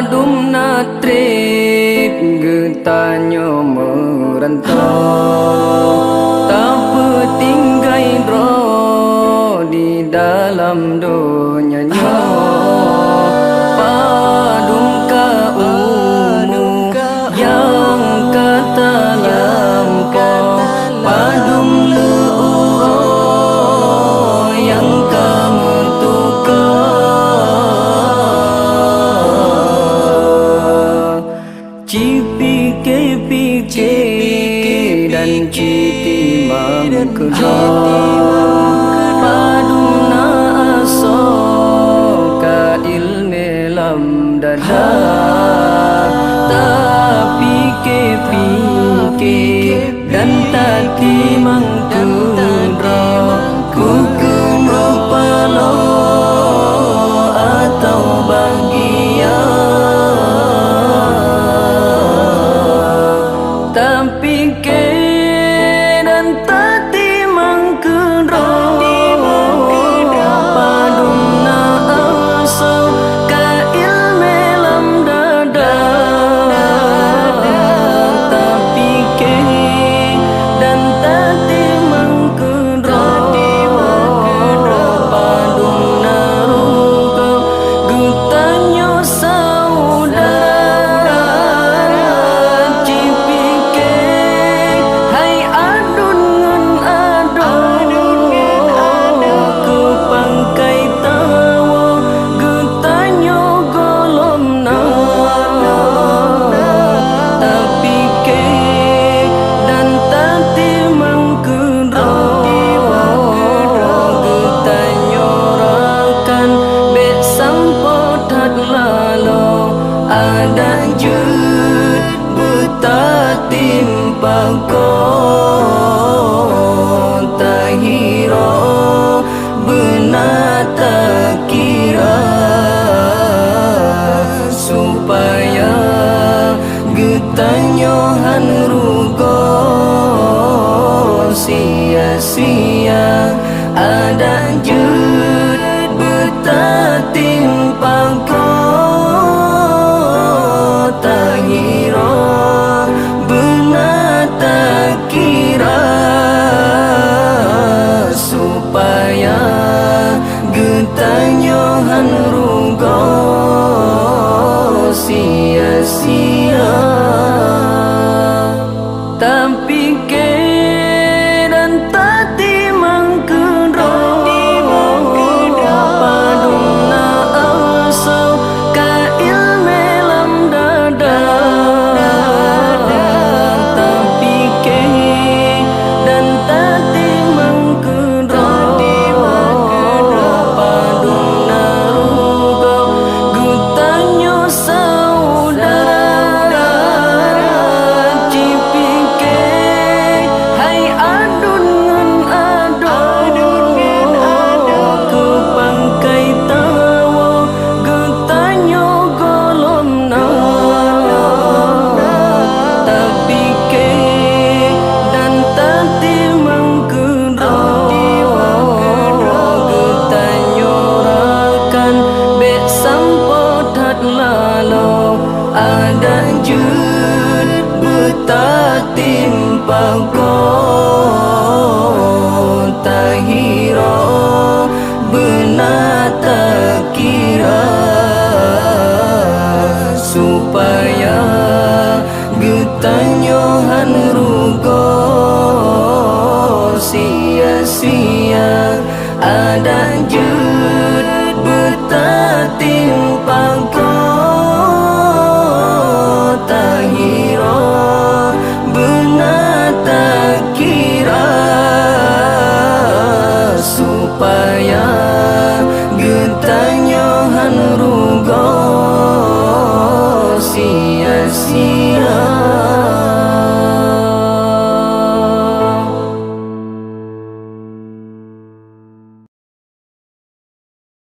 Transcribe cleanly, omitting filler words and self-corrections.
padum na trip getanyo merantau tak petinggai ro di dalam dunia padum ka unu yang kata lampau padum leuro yang kamu tukar cipike dan citimang kedua paduna aso ka ilme lam dada tapi pike dan tati mangkudra kukum rupalo atau bahagia tapi dan tati mangkudra padumna aso ka ilme lam dada tapi dan tati mangkudra padumna ruga gutanyo saudara cipike hai adun ngan adun ku pangkai tawo gutanyo golomna tapi dan tati mangkudra gutanyo rakan be sampotat lalo ada jud buta timpako tahiro benata kira supaya getanyo han rugo sia-sia ada jud buta timpako tahiro benata kira supaya getanyo han rugo sia-sia tapi dan tati mangkudra padumna aso ka ilme lam dada tapi dan tati mangkudra padumna ruga gutanyo saudara cipike hai adun ngan adun ku pangkai tawo gutanyo golomna tapi dan tati mangkudra gutanyo rakan be sampotat lalo ada jud buta timpako tahiro benata kira supaya getanyo han rugo sia-sia ada jud buta timpako tahiro benata kira supaya getanyo han rugo sia-sia